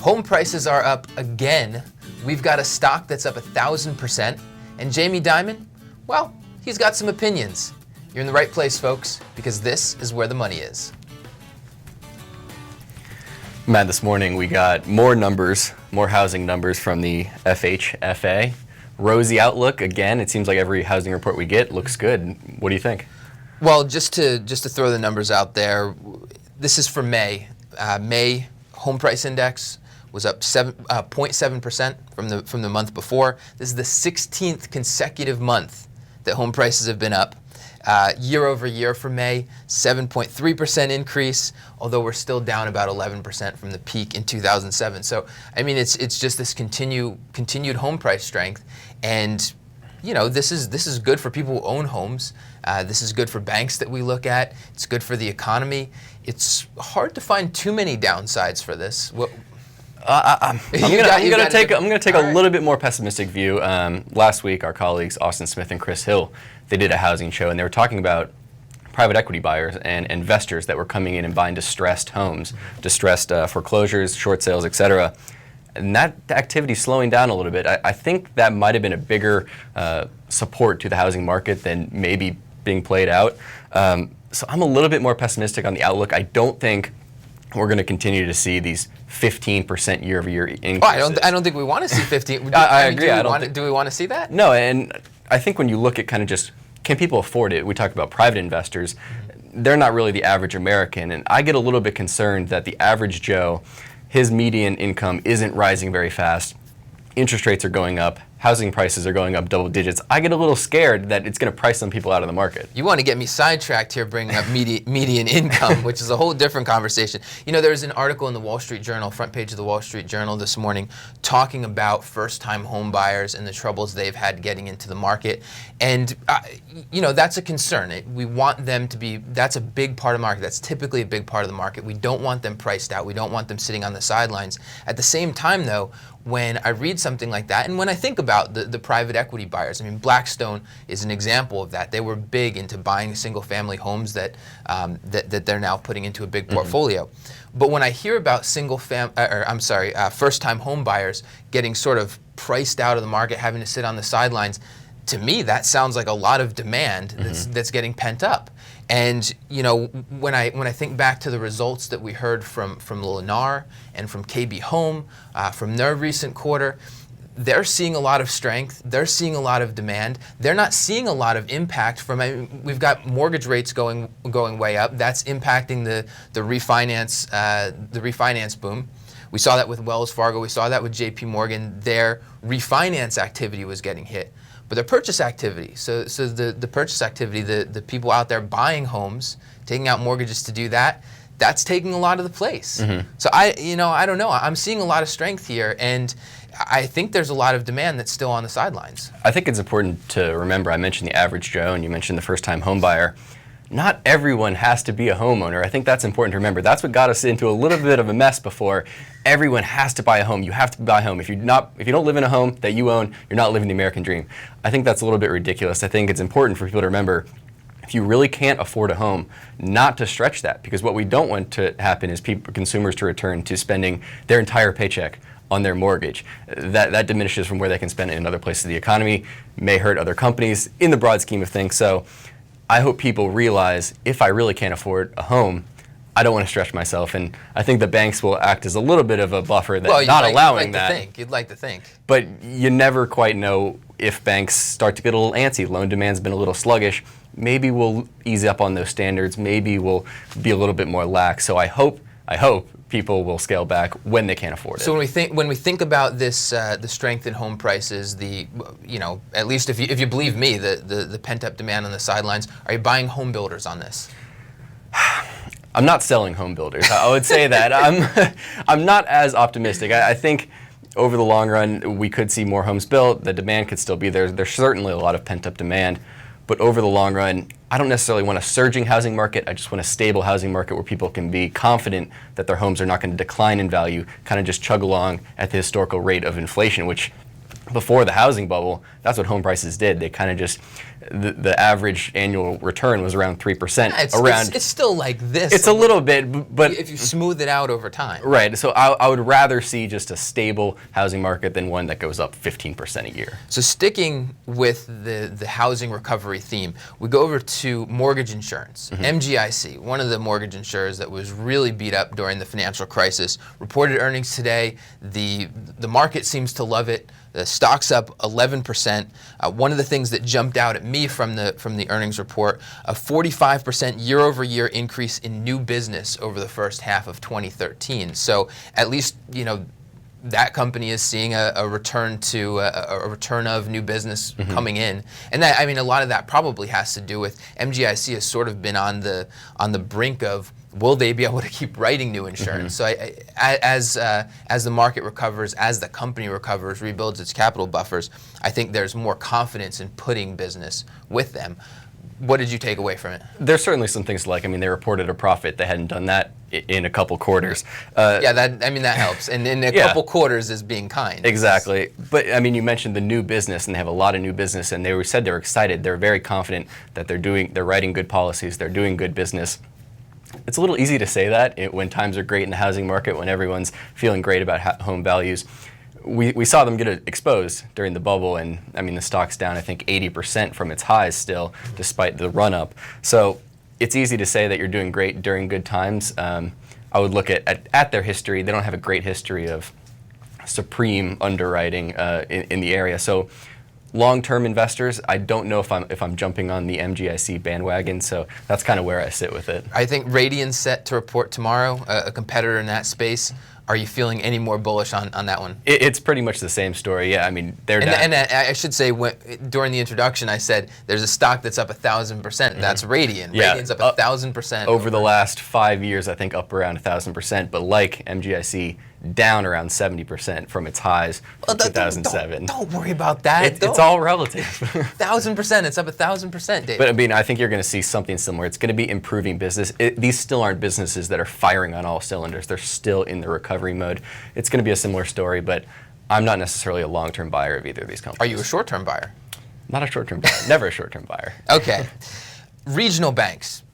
Home prices are up again. We've got a stock that's up 1,000%. And Jamie Dimon, well, he's got some opinions. You're in the right place, folks, because this is where the money is. Matt, this morning we got more numbers, more housing numbers from the FHFA. Rosy outlook again. It seems like every housing report we get looks good. What do you think? Well, just to throw the numbers out there, this is for May. May home price index was up 0.7% from the month before. This is the 16th consecutive month that home prices have been up. Year over year for May, 7.3% increase, although we're still down about 11% from the peak in 2007. So, I mean, it's just this continued home price strength, and you know, this is good for people who own homes. This is good for banks that we look at. It's good for the economy. It's hard to find too many downsides for this. I'm going to take a little bit more pessimistic view. Last week, our colleagues Austin Smith and Chris Hill, they did a housing show, and they were talking about private equity buyers and investors that were coming in and buying distressed homes, distressed foreclosures, short sales, etc. And that activity slowing down a little bit. I think that might have been a bigger support to the housing market than maybe being played out. So I'm a little bit more pessimistic on the outlook. I don't think we're going to continue to see these 15% year-over-year increases. I don't think we want to see 15. I agree. Do we want to see that? No, and I think when you look at kind of just, can people afford it? We talked about private investors. They're not really the average American, and I get a little bit concerned that the average Joe, his median income isn't rising very fast. Interest rates are going up. Housing prices are going up double digits. I get a little scared that it's going to price some people out of the market. You want to get me sidetracked here bringing up median income, which is a whole different conversation. You know, there was an article in the Wall Street Journal, front page of the Wall Street Journal this morning, talking about first-time home buyers and the troubles they've had getting into the market. And, you know, that's a concern. We want them to be, that's a big part of the market. That's typically a big part of the market. We don't want them priced out. We don't want them sitting on the sidelines. At the same time, though, when I read something like that, and when I think about the private equity buyers, I mean, Blackstone is an example of that. They were big into buying single-family homes that they're now putting into a big portfolio. But when I hear about first-time home buyers getting sort of priced out of the market, having to sit on the sidelines, to me, that sounds like a lot of demand that's getting pent up. And you know, when I think back to the results that we heard from Lennar and from KB Home, from their recent quarter, they're seeing a lot of strength. They're seeing a lot of demand. They're not seeing a lot of impact from. We've got mortgage rates going way up. That's impacting the refinance boom. We saw that with Wells Fargo. We saw that with JP Morgan. Their refinance activity was getting hit. But their purchase activity, so the purchase activity, the people out there buying homes, taking out mortgages to do that, that's taking a lot of the place. So I don't know. I'm seeing a lot of strength here, and I think there's a lot of demand that's still on the sidelines. I think it's important to remember, I mentioned the average Joe, and you mentioned the first-time home buyer. Not everyone has to be a homeowner. I think that's important to remember. That's what got us into a little bit of a mess before. Everyone has to buy a home. You have to buy a home. If you don't live in a home that you own, you're not living the American dream. I think that's a little bit ridiculous. I think it's important for people to remember, if you really can't afford a home, not to stretch that, because what we don't want to happen is consumers to return to spending their entire paycheck on their mortgage. That diminishes from where they can spend it in other places of the economy, may hurt other companies in the broad scheme of things. So I hope people realize, if I really can't afford a home, I don't want to stretch myself, and I think the banks will act as a little bit of a buffer that not allowing that. You'd like to think. But you never quite know if banks start to get a little antsy. Loan demand's been a little sluggish. Maybe we'll ease up on those standards. Maybe we'll be a little bit more lax. So I hope people will scale back when they can't afford it. So when we think about this, the strength in home prices, at least if you believe me, the pent up demand on the sidelines, are you buying home builders on this? I'm not selling home builders. I would say that. I'm not as optimistic. I think over the long run, we could see more homes built. The demand could still be there. There's certainly a lot of pent up demand. But over the long run, I don't necessarily want a surging housing market. I just want a stable housing market where people can be confident that their homes are not going to decline in value, kind of just chug along at the historical rate of inflation, which before the housing bubble, that's what home prices did. They kind of just the average annual return was around 3%. Yeah, it's still like this. It's a little bit, but if you smooth it out over time. Right. So I would rather see just a stable housing market than one that goes up 15% a year. So sticking with the housing recovery theme, we go over to mortgage insurance. MGIC, one of the mortgage insurers that was really beat up during the financial crisis, reported earnings today. The market seems to love it. The stock's up 11%. One of the things that jumped out at me from the earnings report, a 45% year-over-year increase in new business over the first half of 2013. So at least, that company is seeing a return to a return of new business coming in, and that, a lot of that probably has to do with MGIC has sort of been on the brink of, will they be able to keep writing new insurance? So as the market recovers, as the company recovers, rebuilds its capital buffers, I think there's more confidence in putting business with them. What did you take away from it? There's certainly some things to like. They reported a profit. They hadn't done that in a couple quarters. That helps. And in a couple quarters is being kind. Exactly. But you mentioned the new business, and they have a lot of new business, and they said they're excited. They're very confident that they're writing good policies. They're doing good business. It's a little easy to say that when times are great in the housing market, when everyone's feeling great about home values. We saw them get exposed during the bubble, and the stock's down, I think, 80% from its highs still, despite the run-up. So it's easy to say that you're doing great during good times. I would look at their history. They don't have a great history of supreme underwriting in the area. So long-term investors, I don't know if I'm jumping on the MGIC bandwagon, so that's kind of where I sit with it. I think Radian's set to report tomorrow, a competitor in that space. Are you feeling any more bullish on that one? It's pretty much the same story. Yeah, they're down. And I should say, during the introduction, I said there's a stock that's up 1,000%. That's Radian. Yeah. Radian's up 1,000% over the last 5 years. I think up around 1,000%. But like MGIC, down around 70% from its highs in 2007. Don't worry about that. It's all relative. 1,000%. It's up 1,000%, Dave. But I think you're going to see something similar. It's going to be improving business. These still aren't businesses that are firing on all cylinders. They're still in the recovery mode. It's going to be a similar story, but I'm not necessarily a long-term buyer of either of these companies. Are you a short-term buyer? Not a short-term buyer. Never a short-term buyer. Okay. Regional banks.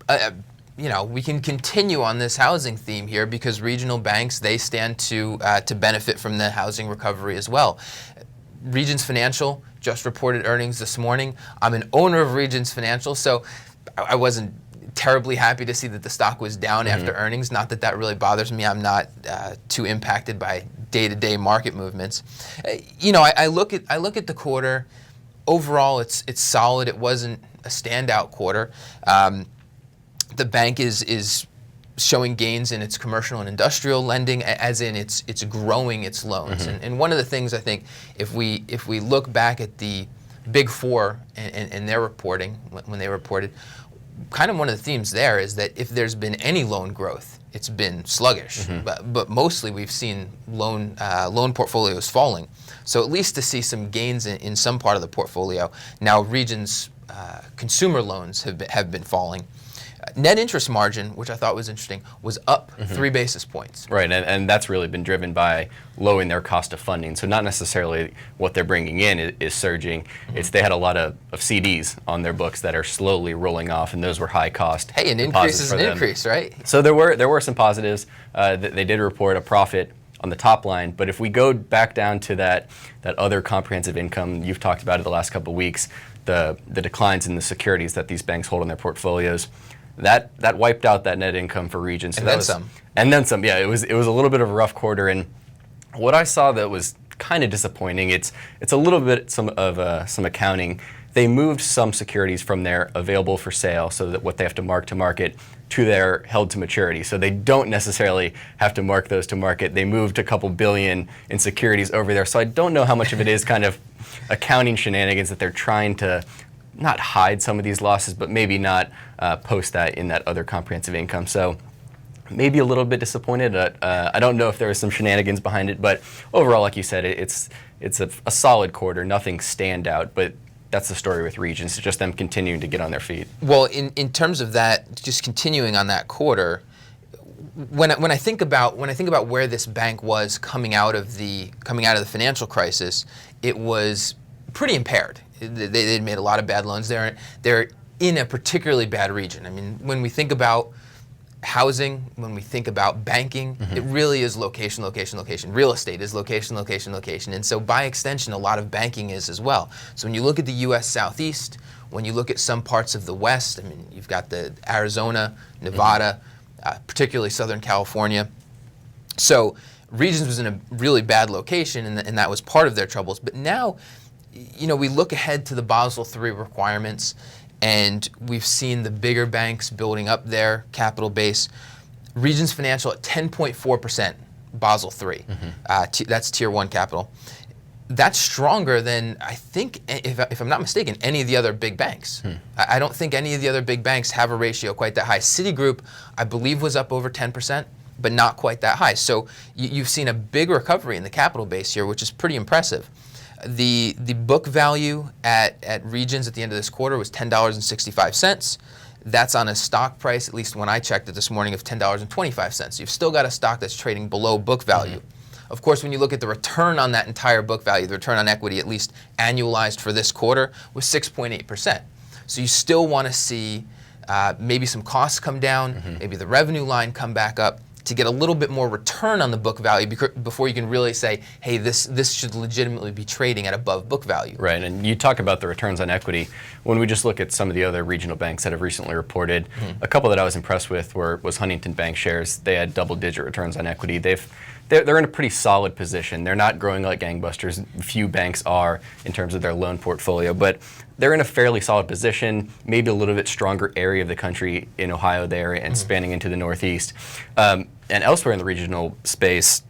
We can continue on this housing theme here because regional banks, they stand to benefit from the housing recovery as well. Regions Financial just reported earnings this morning. I'm an owner of Regions Financial, so I wasn't terribly happy to see that the stock was down after earnings. Not that really bothers me. I'm not too impacted by day-to-day market movements. I look at the quarter. Overall, it's solid. It wasn't a standout quarter. The bank is showing gains in its commercial and industrial lending, as in it's growing its loans. And one of the things I think, if we look back at the Big Four and their reporting, when they reported, kind of one of the themes there is that if there's been any loan growth, it's been sluggish. But mostly we've seen loan portfolios falling. So at least to see some gains in some part of the portfolio. Now Regions consumer loans have been falling. Net interest margin, which I thought was interesting, was up 3 basis points. Right, and that's really been driven by lowering their cost of funding. So not necessarily what they're bringing in is surging. It's they had a lot of CDs on their books that are slowly rolling off, and those were high cost. Hey, an increase is an increase, right? So there were some positives. They did report a profit on the top line, but if we go back down to that other comprehensive income, you've talked about it the last couple of weeks, the declines in the securities that these banks hold in their portfolios. That wiped out that net income for Regions. So and then some. Yeah, it was a little bit of a rough quarter. And what I saw that was kind of disappointing. It's a little bit some accounting. They moved some securities from their available for sale, so that what they have to mark to market, to their held to maturity. So they don't necessarily have to mark those to market. They moved a couple billion in securities over there. So I don't know how much of it is kind of accounting shenanigans that they're trying to not hide some of these losses, but maybe not post that in that other comprehensive income. So maybe a little bit disappointed. I don't know if there was some shenanigans behind it, but overall, like you said, it's a solid quarter, nothing standout, but that's the story with Regions. It's just them continuing to get on their feet. Well, in terms of that, just continuing on that quarter, when I think about where this bank was coming out of the financial crisis, it was pretty impaired. They'd made a lot of bad loans. They're in a particularly bad region. I mean, when we think about housing, when we think about banking, it really is location, location, location. Real estate is location, location, location. And so by extension, a lot of banking is as well. So when you look at the U.S. Southeast, when you look at some parts of the West, I mean, you've got the Arizona, Nevada, particularly Southern California. So Regions was in a really bad location, and that was part of their troubles. But now, we look ahead to the Basel III requirements, and we've seen the bigger banks building up their capital base. Regions Financial at 10.4% Basel III. That's Tier 1 capital. That's stronger than, I think, if I'm not mistaken, any of the other big banks. I don't think any of the other big banks have a ratio quite that high. Citigroup, I believe, was up over 10%, but not quite that high. So you've seen a big recovery in the capital base here, which is pretty impressive. The book value at Regions at the end of this quarter was $10.65. That's on a stock price, at least when I checked it this morning, of $10.25. You've still got a stock that's trading below book value. Of course, when you look at the return on that entire book value, the return on equity, at least annualized for this quarter, was 6.8%. So you still want to see maybe some costs come down, maybe the revenue line come back up, to get a little bit more return on the book value before you can really say, hey, this should legitimately be trading at above book value. Right, and you talk about the returns on equity. When we just look at some of the other regional banks that have recently reported, a couple that I was impressed with was Huntington Bank shares. They had double-digit returns on equity. They're in a pretty solid position. They're not growing like gangbusters. Few banks are in terms of their loan portfolio, but they're in a fairly solid position, maybe a little bit stronger area of the country in Ohio there and spanning into the Northeast. And elsewhere in the regional space,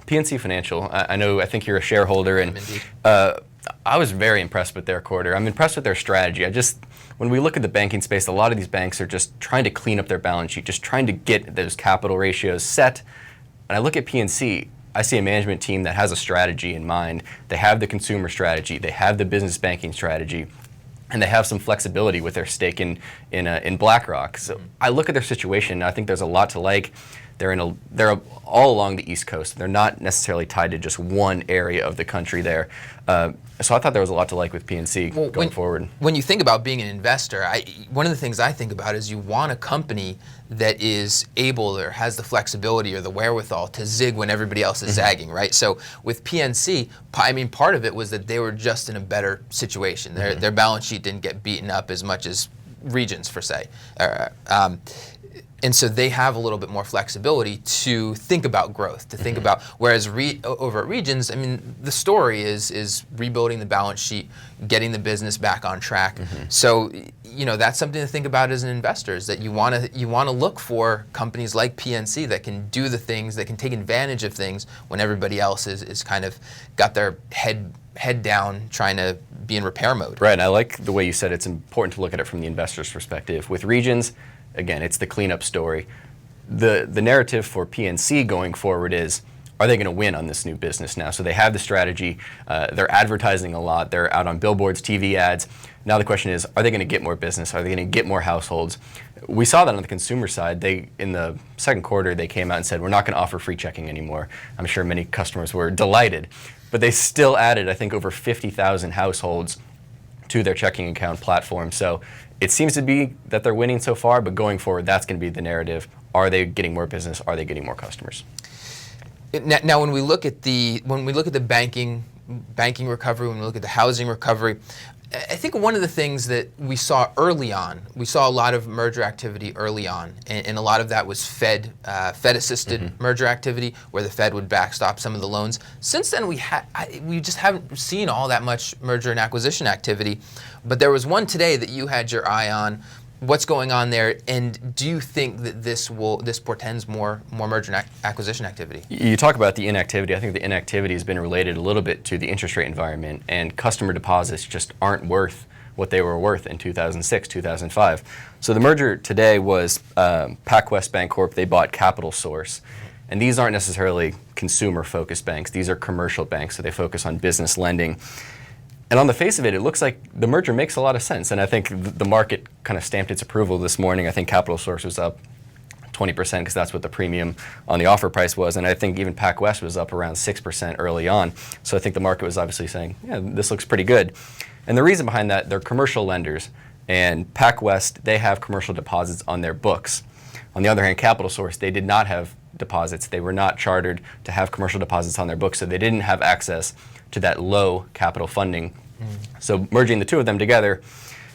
PNC Financial, I think you're a shareholder, and I was very impressed with their quarter. I'm impressed with their strategy. When we look at the banking space, a lot of these banks are just trying to clean up their balance sheet, just trying to get those capital ratios set. And I look at PNC, I see a management team that has a strategy in mind. They have the consumer strategy, they have the business banking strategy, and they have some flexibility with their stake in BlackRock. So I look at their situation, and I think there's a lot to like. They're all along the East Coast. They're not necessarily tied to just one area of the country there. So I thought there was a lot to like with PNC going forward. When you think about being an investor, one of the things I think about is you want a company that is able or has the flexibility or the wherewithal to zig when everybody else is zagging, right? So with PNC, part of it was that they were just in a better situation. Their balance sheet didn't get beaten up as much as Regions, per se. And so they have a little bit more flexibility to think about growth, to think about, whereas over at Regions, the story is rebuilding the balance sheet, getting the business back on track. So, that's something to think about as an investor, is that you want to look for companies like PNC that can do the things, that can take advantage of things when everybody else is kind of got their head down trying to be in repair mode. Right, and I like the way you said it's important to look at it from the investor's perspective. With Regions, again, it's the cleanup story. The narrative for PNC going forward is, are they going to win on this new business now? So they have the strategy. They're advertising a lot. They're out on billboards, TV ads. Now the question is, are they going to get more business? Are they going to get more households? We saw that on the consumer side. In the second quarter, they came out and said, we're not going to offer free checking anymore. I'm sure many customers were delighted. But they still added, I think, over 50,000 households to their checking account platform. So it seems to be that they're winning so far, but going forward, that's going to be the narrative. Are they getting more business? Are they getting more customers? Now, when we look at the banking recovery, when we look at the housing recovery, I think one of the things that we saw early on, we saw a lot of merger activity early on, and a lot of that was Fed-assisted merger activity, where the Fed would backstop some of the loans. Since then, we just haven't seen all that much merger and acquisition activity. But there was one today that you had your eye on. What's going on there, and do you think that this portends more merger and acquisition activity? You talk about the inactivity. I think the inactivity has been related a little bit to the interest rate environment, and customer deposits just aren't worth what they were worth in 2006, 2005. So the merger today was PacWest Bancorp. They bought Capital Source, and these aren't necessarily consumer-focused banks. These are commercial banks, so they focus on business lending. And on the face of it, it looks like the merger makes a lot of sense. And I think the market kind of stamped its approval this morning. I think Capital Source was up 20% because that's what the premium on the offer price was. And I think even PacWest was up around 6% early on. So I think the market was obviously saying, yeah, this looks pretty good. And the reason behind that, they're commercial lenders. And PacWest, they have commercial deposits on their books. On the other hand, Capital Source, they did not have deposits. They were not chartered to have commercial deposits on their books, so they didn't have access to that low capital funding. So merging the two of them together,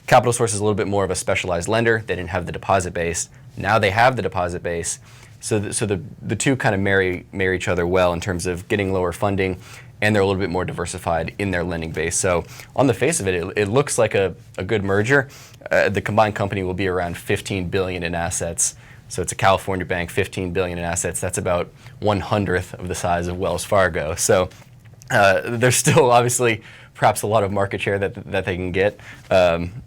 Capital Source is a little bit more of a specialized lender. They didn't have the deposit base. Now they have the deposit base. So the two kind of marry each other well in terms of getting lower funding, and they're a little bit more diversified in their lending base. So on the face of it, it looks like a good merger. The combined company will be around $15 billion in assets. So it's a California bank, $15 billion in assets. That's about 1/100th of the size of Wells Fargo. So there's still obviously perhaps a lot of market share that they can get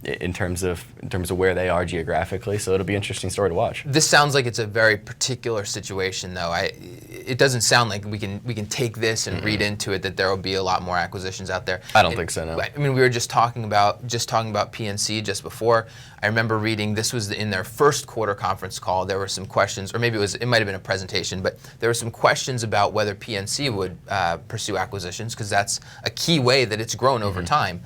in terms of where they are geographically. So it'll be an interesting story to watch. This sounds like it's a very particular situation, though. It doesn't sound like we can take this and read into it that there will be a lot more acquisitions out there. I don't think so. No. I mean, we were just talking about PNC just before. I remember reading this was in their first quarter conference call. There were some questions, or maybe it might have been a presentation, but there were some questions about whether PNC would pursue acquisitions, because that's a key way that it's grown over time.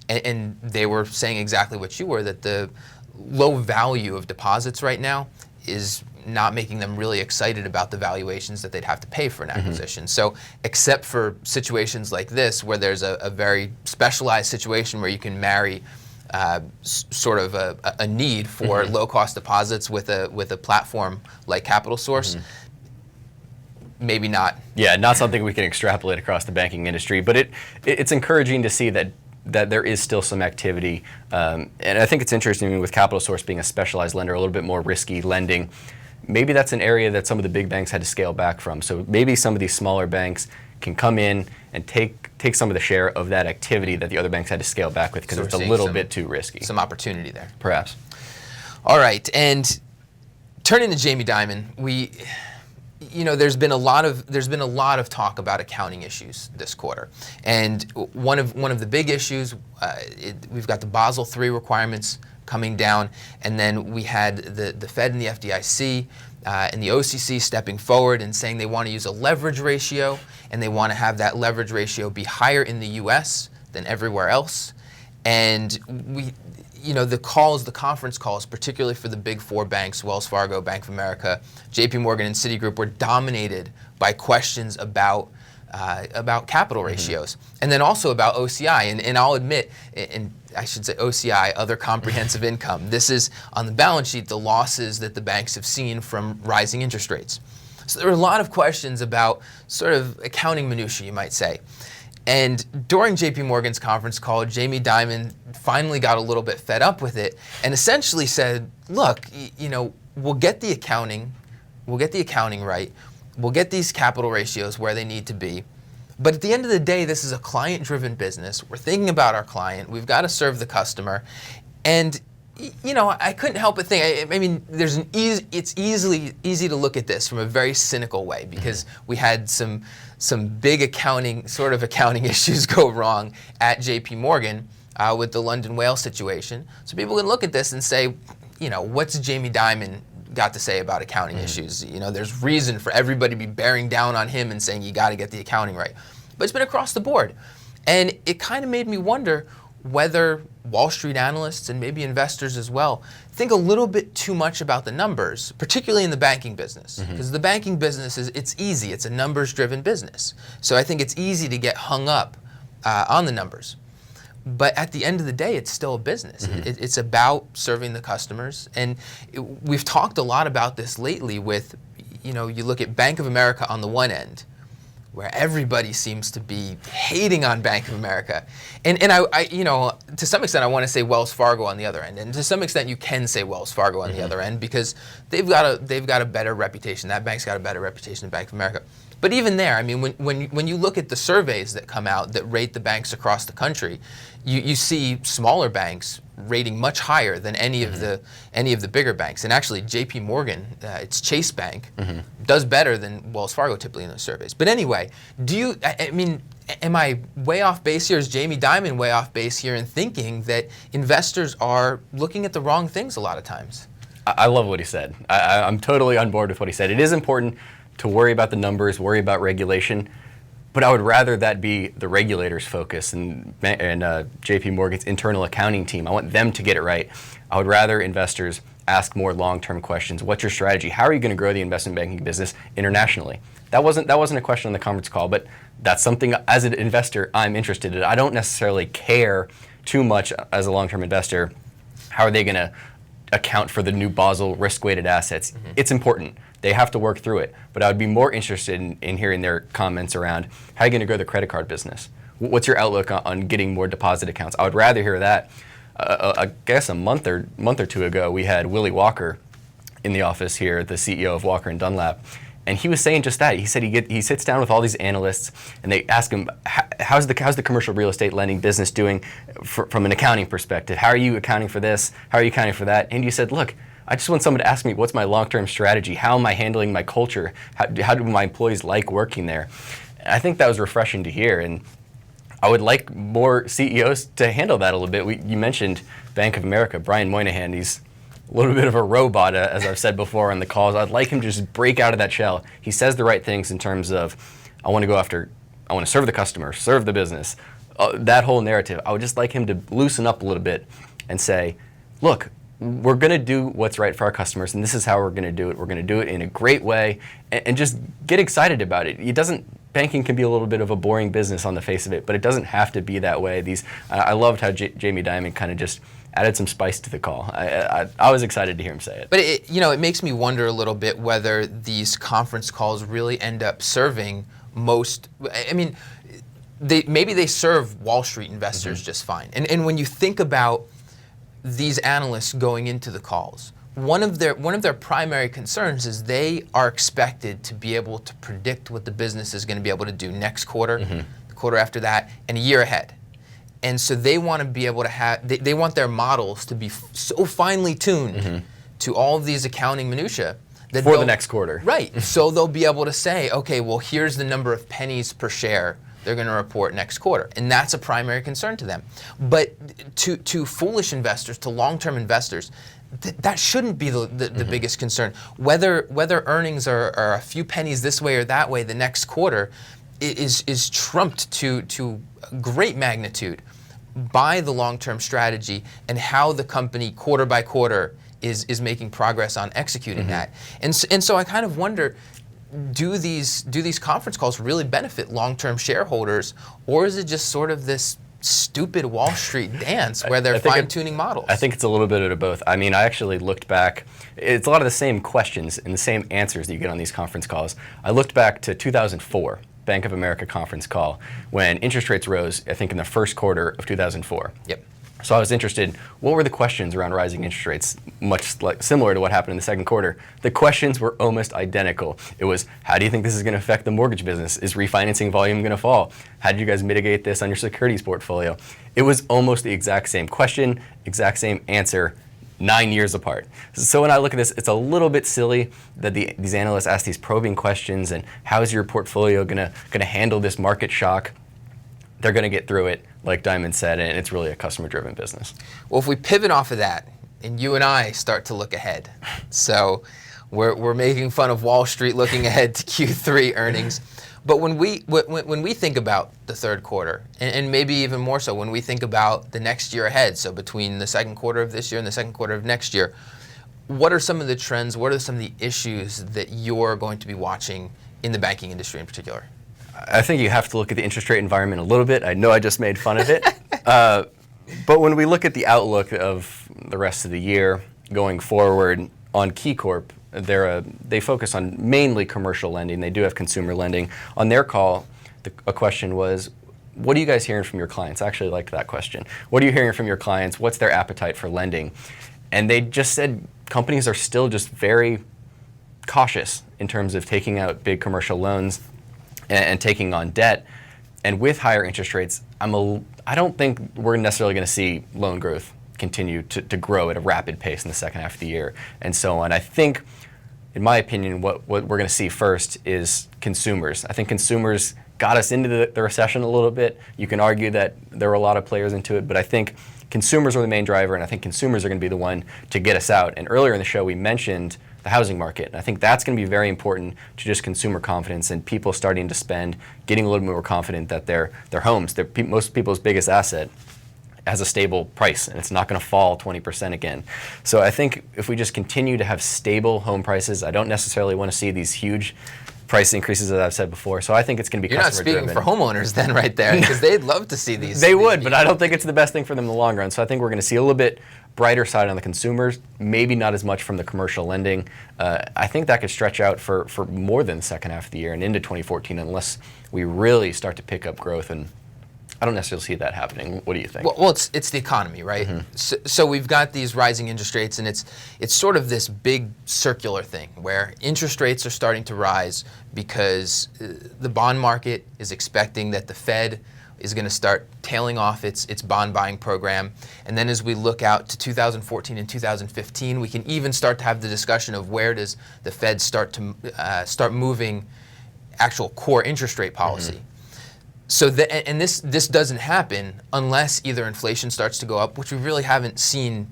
And they were saying exactly what you were, that the low value of deposits right now is not making them really excited about the valuations that they'd have to pay for an acquisition. So except for situations like this, where there's a very specialized situation where you can marry sort of a need for low-cost deposits with a platform like Capital Source, maybe not. Yeah, not something we can extrapolate across the banking industry, but it's encouraging to see that there is still some activity. And I think it's interesting with Capital Source being a specialized lender, a little bit more risky lending. Maybe that's an area that some of the big banks had to scale back from. So maybe some of these smaller banks can come in and take some of the share of that activity that the other banks had to scale back with, because it's a little bit too risky. Some opportunity there. Perhaps. All right, and turning to Jamie Dimon, there's been a lot of talk about accounting issues this quarter, and one of the big issues, we've got the Basel III requirements coming down, and then we had the Fed and the FDIC and the OCC stepping forward and saying they want to use a leverage ratio, and they want to have that leverage ratio be higher in the U.S. than everywhere else. And the conference calls, particularly for the big four banks, Wells Fargo, Bank of America, JP Morgan, and Citigroup, were dominated by questions about capital ratios, and then also about OCI. And I'll admit, and I should say OCI, other comprehensive income. This is on the balance sheet, the losses that the banks have seen from rising interest rates. So there were a lot of questions about sort of accounting minutiae, you might say. And during JP Morgan's conference call, Jamie Dimon finally got a little bit fed up with it and essentially said, look, we'll get the accounting right. We'll get these capital ratios where they need to be. But at the end of the day, this is a client-driven business. We're thinking about our client. We've got to serve the customer. And I couldn't help but think, I mean, it's easy to look at this from a very cynical way, because we had some big accounting issues go wrong at JP Morgan with the London Whale situation. So people can look at this and say, what's Jamie Dimon got to say about accounting issues? There's reason for everybody to be bearing down on him and saying you got to get the accounting right. But it's been across the board. And it kind of made me wonder whether Wall Street analysts and maybe investors as well think a little bit too much about the numbers, particularly in the banking business. Because the banking business it's easy. It's a numbers-driven business. So I think it's easy to get hung up on the numbers. But at the end of the day, it's still a business. It's about serving the customers. And we've talked a lot about this lately with, you look at Bank of America on the one end, where everybody seems to be hating on Bank of America. And I to some extent, I want to say Wells Fargo on the other end. And to some extent, you can say Wells Fargo on the other end, because they've got a better reputation. That bank's got a better reputation than Bank of America. But even there, I mean, when you look at the surveys that come out that rate the banks across the country, you see smaller banks rating much higher than any of the bigger banks. And actually, JP Morgan, it's Chase Bank, does better than Wells Fargo typically in those surveys. But anyway, am I way off base here? Is Jamie Dimon way off base here in thinking that investors are looking at the wrong things a lot of times? I love what he said. I'm totally on board with what he said. It is important to worry about the numbers, worry about regulation, But I would rather that be the regulator's focus and JP Morgan's internal accounting team. I want them to get it right. I would rather investors ask more long-term questions. What's your strategy? How are you going to grow the investment banking business internationally? That wasn't a question on the conference call, but that's something as an investor I'm interested in. I don't necessarily care too much as a long-term investor. How are they going to account for the new Basel risk-weighted assets? It's important. They have to work through it. But I would be more interested in hearing their comments around how are you going to grow the credit card business? What's your outlook on getting more deposit accounts? I would rather hear that. I guess a month or two ago, we had Willie Walker in the office here, the CEO of Walker & Dunlap. And he was saying just that. He said he sits down with all these analysts, and they ask him, how's the commercial real estate lending business doing from an accounting perspective? How are you accounting for this? How are you accounting for that? And you said, look, I just want someone to ask me, what's my long-term strategy? How am I handling my culture? How do my employees like working there? And I think that was refreshing to hear. And I would like more CEOs to handle that a little bit. You mentioned Bank of America, Brian Moynihan. He's a little bit of a robot, as I've said before on the calls. I'd like him to just break out of that shell. He says the right things in terms of, I want to serve the customer, serve the business, that whole narrative. I would just like him to loosen up a little bit and say, look, we're going to do what's right for our customers, and this is how we're going to do it. We're going to do it in a great way, and just get excited about it. Banking can be a little bit of a boring business on the face of it, but it doesn't have to be that way. I loved how Jamie Dimon kind of just added some spice to the call. I was excited to hear him say it. But it makes me wonder a little bit whether these conference calls really end up serving most. I mean, maybe they serve Wall Street investors just fine. And when you think about these analysts going into the calls, one of their primary concerns is they are expected to be able to predict what the business is going to be able to do next quarter, the quarter after that, and a year ahead. And so they want to be able to have, they want their models to be so finely tuned to all of these accounting minutia that for the next quarter. Right. So they'll be able to say, okay, well, here's the number of pennies per share they're going to report next quarter. And that's a primary concern to them. But to foolish investors, to long-term investors, that shouldn't be the biggest concern. Whether earnings are a few pennies this way or that way the next quarter is trumped to great magnitude by the long-term strategy and how the company quarter by quarter is making progress on executing that. And so I kind of wonder, do these conference calls really benefit long-term shareholders, or is it just sort of this stupid Wall Street dance where they're fine-tuning models? I think it's a little bit of both. I mean, I actually looked back. It's a lot of the same questions and the same answers that you get on these conference calls. I looked back to 2004, Bank of America conference call, when interest rates rose, I think in the first quarter of 2004. Yep. So I was interested, what were the questions around rising interest rates, much similar to what happened in the second quarter? The questions were almost identical. It was, how do you think this is going to affect the mortgage business? Is refinancing volume going to fall? How did you guys mitigate this on your securities portfolio? It was almost the exact same question, exact same answer, 9 years apart. So when I look at this, it's a little bit silly that these analysts ask these probing questions and how is your portfolio going to handle this market shock? They're going to get through it, like Dimon said, and it's really a customer-driven business. Well, if we pivot off of that, and you and I start to look ahead, so we're making fun of Wall Street looking ahead to Q3 earnings, but when we think about the third quarter, and maybe even more so when we think about the next year ahead, so between the second quarter of this year and the second quarter of next year, what are some of the trends, what are some of the issues that you're going to be watching in the banking industry in particular? I think you have to look at the interest rate environment a little bit. I know I just made fun of it. But when we look at the outlook of the rest of the year going forward on KeyCorp, they focus on mainly commercial lending. They do have consumer lending. On their call, a question was, what are you guys hearing from your clients? I actually liked that question. What are you hearing from your clients? What's their appetite for lending? And they just said companies are still just very cautious in terms of taking out big commercial loans and taking on debt. And with higher interest rates, I don't think we're necessarily going to see loan growth continue to grow at a rapid pace in the second half of the year and so on. I think, in my opinion, what we're going to see first is consumers. I think consumers got us into the recession a little bit. You can argue that there were a lot of players into it, but I think consumers are the main driver, and I think consumers are going to be the one to get us out. And earlier in the show, we mentioned the housing market. And I think that's going to be very important to just consumer confidence and people starting to spend, getting a little more confident that their homes, most people's biggest asset, has a stable price and it's not going to fall 20% again. So I think if we just continue to have stable home prices, I don't necessarily want to see these huge price increases, as I've said before. So I think it's going to be customer driven. You're not speaking for homeowners then right there, because they'd love to see these. They would, but I don't think it's the best thing for them in the long run. So I think we're going to see a little bit brighter side on the consumers, maybe not as much from the commercial lending. I think that could stretch out for more than the second half of the year and into 2014 unless we really start to pick up growth, and I don't necessarily see that happening. What do you think? Well, it's the economy, right? So we've got these rising interest rates, and it's sort of this big circular thing where interest rates are starting to rise because the bond market is expecting that the Fed is going to start tailing off its bond buying program. And then as we look out to 2014 and 2015, we can even start to have the discussion of where does the Fed start moving actual core interest rate policy. So this doesn't happen unless either inflation starts to go up, which we really haven't seen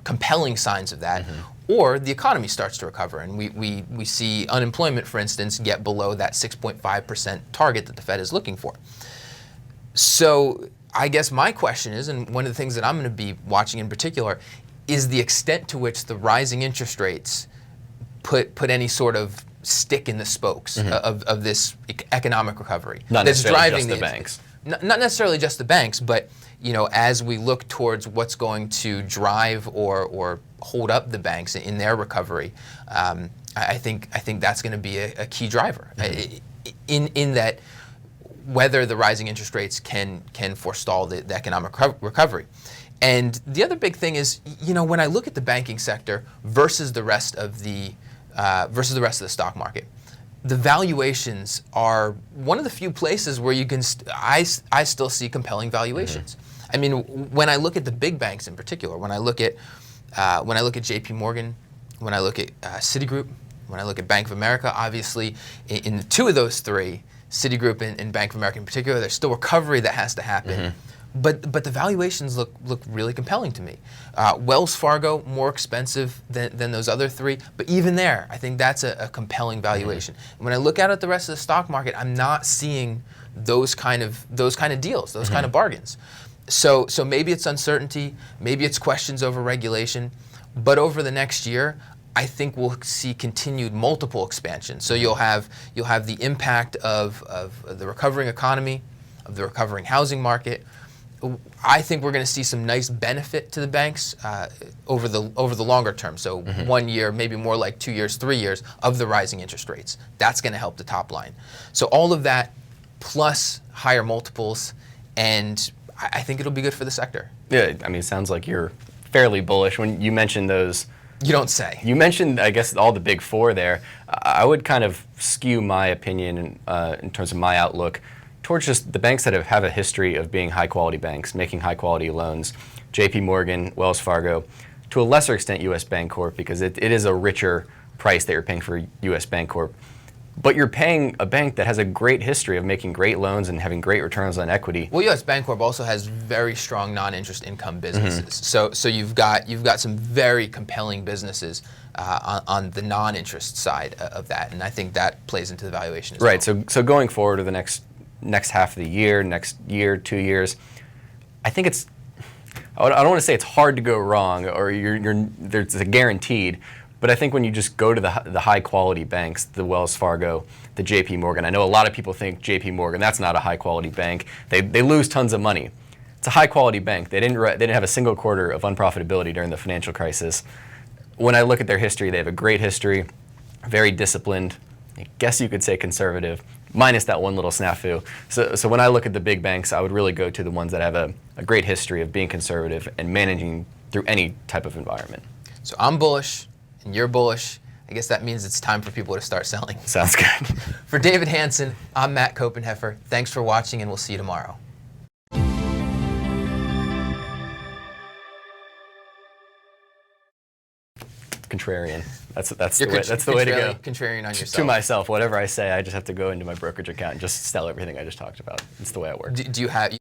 compelling signs of that, or the economy starts to recover and we see unemployment, for instance, get below that 6.5% target that the Fed is looking for. So I guess my question is, and one of the things that I'm going to be watching in particular, is the extent to which the rising interest rates put any sort of stick in the spokes of this economic recovery. Not necessarily just the banks. Not necessarily just the banks, but as we look towards what's going to drive or hold up the banks in their recovery, I think that's going to be a key driver in that whether the rising interest rates can forestall the economic recovery. And the other big thing is, when I look at the banking sector versus the rest of the stock market, the valuations are one of the few places where you can. I still see compelling valuations. I mean, when I look at the big banks in particular, when I look at J.P. Morgan, when I look at Citigroup, when I look at Bank of America, obviously in two of those three, Citigroup and Bank of America in particular, there's still recovery that has to happen. But the valuations look really compelling to me. Wells Fargo, more expensive than those other three, but even there, I think that's a compelling valuation. When I look out at the rest of the stock market, I'm not seeing those kind of deals, those kind of bargains. So maybe it's uncertainty, maybe it's questions over regulation, but over the next year, I think we'll see continued multiple expansion. So you'll have the impact of the recovering economy, of the recovering housing market. I think we're going to see some nice benefit to the banks over the longer term. So 1 year, maybe more like 2 years, 3 years of the rising interest rates. That's going to help the top line. So all of that plus higher multiples, and I think it'll be good for the sector. Yeah, I mean, it sounds like you're fairly bullish. When you mentioned those, you don't say. You mentioned, I guess, all the big four there. I would kind of skew my opinion in terms of my outlook towards just the banks that have a history of being high-quality banks, making high-quality loans. J.P. Morgan, Wells Fargo, to a lesser extent U.S. Bancorp, because it is a richer price that you're paying for U.S. Bancorp. But you're paying a bank that has a great history of making great loans and having great returns on equity. Well, U.S. Bancorp also has very strong non-interest income businesses. So you've got some very compelling businesses on the non-interest side of that, and I think that plays into the valuation as well. Right. So going forward to the next half of the year, next year, 2 years, I think it's. I don't want to say it's hard to go wrong or there's a guaranteed. But I think when you just go to the high-quality banks, the Wells Fargo, the J.P. Morgan, I know a lot of people think J.P. Morgan, that's not a high-quality bank. They lose tons of money. It's a high-quality bank. They didn't have a single quarter of unprofitability during the financial crisis. When I look at their history, they have a great history, very disciplined, I guess you could say conservative, minus that one little snafu. So when I look at the big banks, I would really go to the ones that have a great history of being conservative and managing through any type of environment. So I'm bullish. And you're bullish. I guess that means it's time for people to start selling. Sounds good. For David Hanson, I'm Matt Koppenheffer. Thanks for watching, and we'll see you tomorrow. Contrarian. That's the way to go. Contrarian on yourself. To myself, whatever I say, I just have to go into my brokerage account and just sell everything I just talked about. It's the way it works. Do you have?